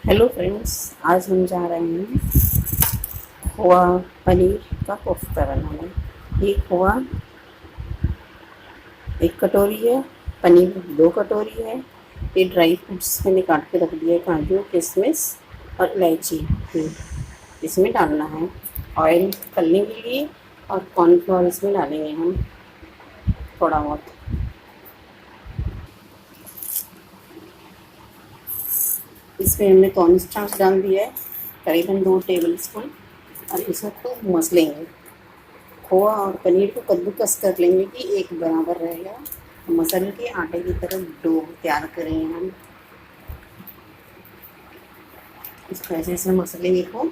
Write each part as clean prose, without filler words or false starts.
Hello friends, आज हम जा रहे हैं खोआ पनीर का कोफ्ता बनाने। ये खोआ 1 कटोरी है, पनीर 2 कटोरी है। ये ड्राई फ्रूट्स मैंने काट के रख दिए, काजू, किशमिश और इलायची। इसमें डालना है। ऑयल तलने के लिए और कॉर्नफ्लोर इसमें डालेंगे हम थोड़ा बहुत। इसमें हमने कॉर्न स्टार्च डाल दिया है, करीबन 2 टेबल स्पून, और इसे खूब मसलेंगे। खोआ और पनीर को कद्दूकस कर लेंगे कि एक बराबर रहेगा। मसल के आटे की तरह डो तैयार करेंगे हम। इसको ऐसे ऐसे मसलेंगे को।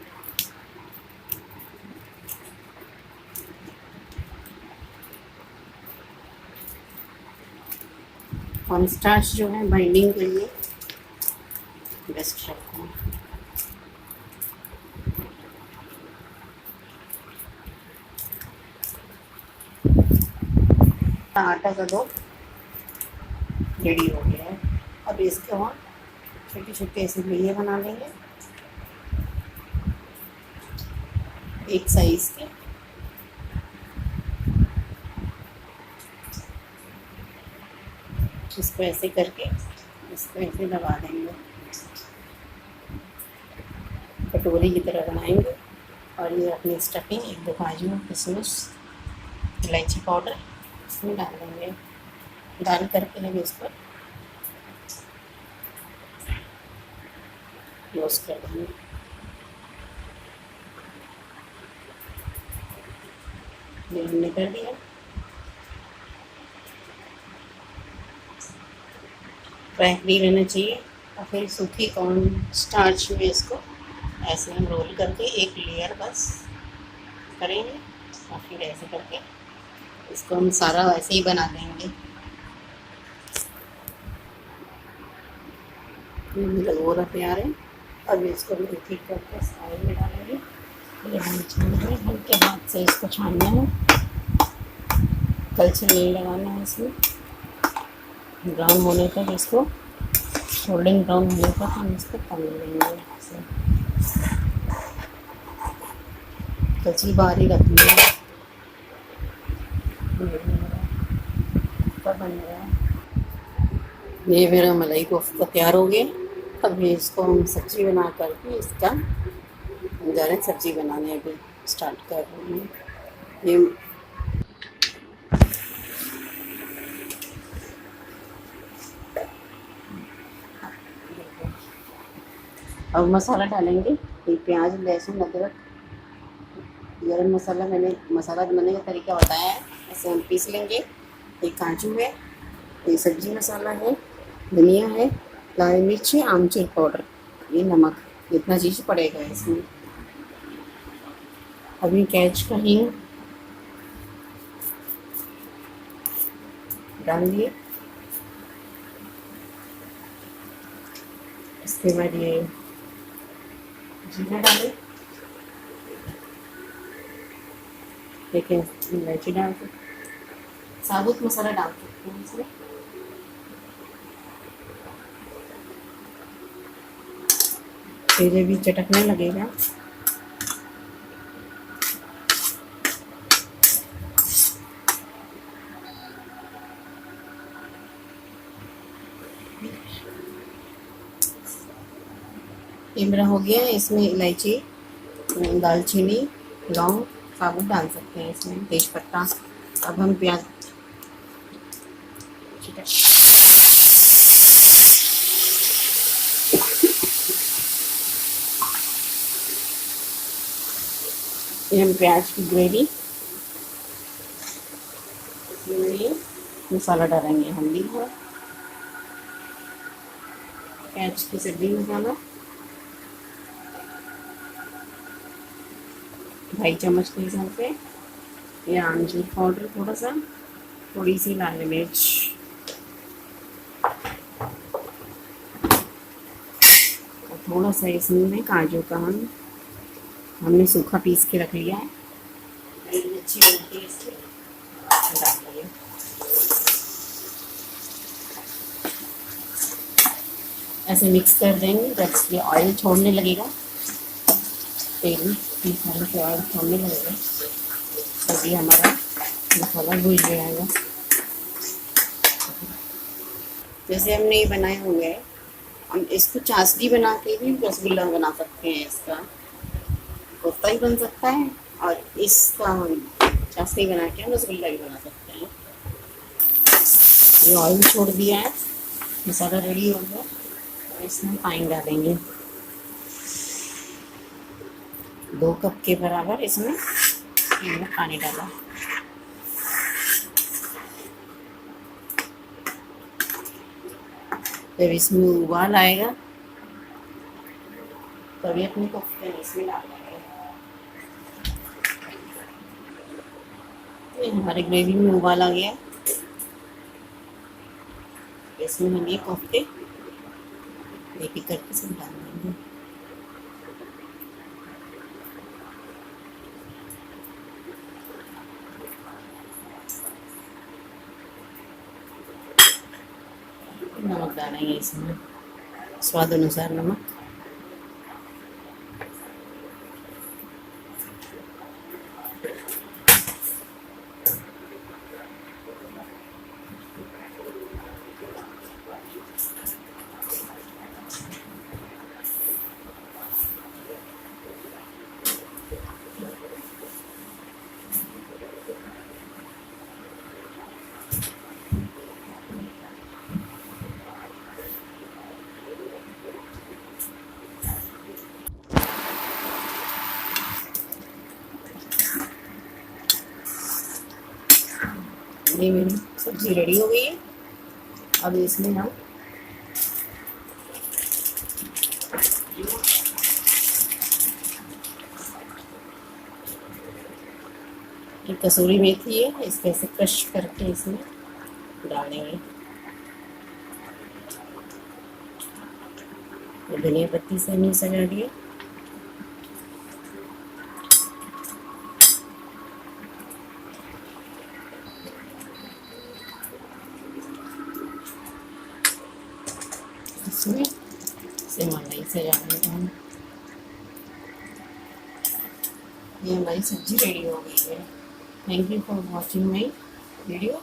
और स्टार्च जो है बाइंडिंग के लिए बेस्ट रहता है। आटा का डो रेडी हो गया है। अब इसके हम छोटे छोटे ऐसे लोइयाँ बना लेंगे, एक साइज के। इसको ऐसे करके इसको ऐसे दबा देंगे, कटोरी की तरह बनाएंगे। और ये अपनी स्टफिंग, 1-2 काजू, किशमिश, इलायची पाउडर इसमें डाल देंगे। डाल करके हम इसको क्लोज कर देंगे। ये हमने कर दिया। फ्राई फ्री रहना चाहिए। और फिर सूखी कॉर्न स्टार्च में इसको ऐसे हम रोल करके एक लेयर बस करेंगे, और फिर ऐसे करके इसको हम सारा ऐसे ही बना देंगे। ये मेरा गोला तैयार है। अब इसको भी ठीक करके साइड में डालेंगे। ये हम छान रहे हैं, हल्के हाथ से इसको छानना है, कलछी नहीं लगाना है। इसमें ब्राउन होने तक इसको, गोल्डन ब्राउन होने तक हम इसको तल लेंगे। कलछी बाहर ही रखनी है। बन गया। ये मेरा मलाई कोफ्ता तैयार हो गया। अब ये इसको हम सब्जी बना करके इसका जा रहे हैं सब्जी बनाने। अभी स्टार्ट कर रहे हैं। ये अब मसाला डालेंगे। ये प्याज, लहसुन, अदरक, गरम मसाला, मैंने मसाला बनाने का तरीका बताया है, ऐसे हम पीस लेंगे। ये काजू है, ये सब्जी मसाला है, धनिया है, लाल मिर्च है, आमचूर पाउडर, ये नमक, इतना चीज़ पड़ेगा इसमें। अभी कैच का हींग डाल दिए। इसके बाद ये जीरा डालें, लेकिन इलायची डाल के साबुत मसाला डाल सकते हैं इसमें। तेरे भी चटकने लगेगा। ये मेरा हो गया। इसमें इलायची, दालचीनी, लौंग साबुत डाल सकते हैं इसमें, तेज पत्ता। अब हम प्याज, ठीक है, ये हम प्याज की ग्रेवी, इसमें ये मसाला डालेंगे। हल्दी है, प्याज की सब्जी मसाला 2.5 चम्मच के हिसाब से, ये आमचूर पाउडर थोड़ा सा, थोड़ी सी लाल मिर्च, और थोड़ा सा इसमें काजू का हमने सूखा पीस के रख लिया है, अच्छी बनती है इसकी, डाल दिए। ऐसे मिक्स कर देंगे जब ये ऑयल छोड़ने लगेगा, तेल मसाले से ऑयल छोड़ने लगेगा, तभी हमारा मसाला भून जाएगा। जैसे हमने ये बनाए हुए हैं, हम इसको चाशनी बना के भी रसगुल्ला बना सकते हैं। इसका कोफ्ता भी बन सकता है और इसका हम चाशनी बना के हम रसगुल्ला भी बना सकते हैं। ये ऑयल छोड़ दिया है, मसाला रेडी हो गया, और इसमें पानी डालेंगे 2 कप के बराबर। इसमें हमने पानी डाला। जब इसमें उबाल आएगा तभी अपने कोफ्ते इसमें डाल देंगे। तो हमारे ग्रेवी में उबाल आ गया, इसमें हम ये कोफ्ते एक एक करके सब डाल देंगे। नमक डालेंगे इसमें, स्वाद अनुसार नमक। ये मेरी सब्ज़ी रेडी हो गई है। अब इसमें हम एक कसूरी मेथी है, इसको ऐसे क्रश करके इसमें डाल देंगे। धनिया पत्ती से हमने सजा दिया। इसमें से मलाई सजा देंगे हम। ये हमारी सब्जी रेडी हो गई है। Thank you for watching my video.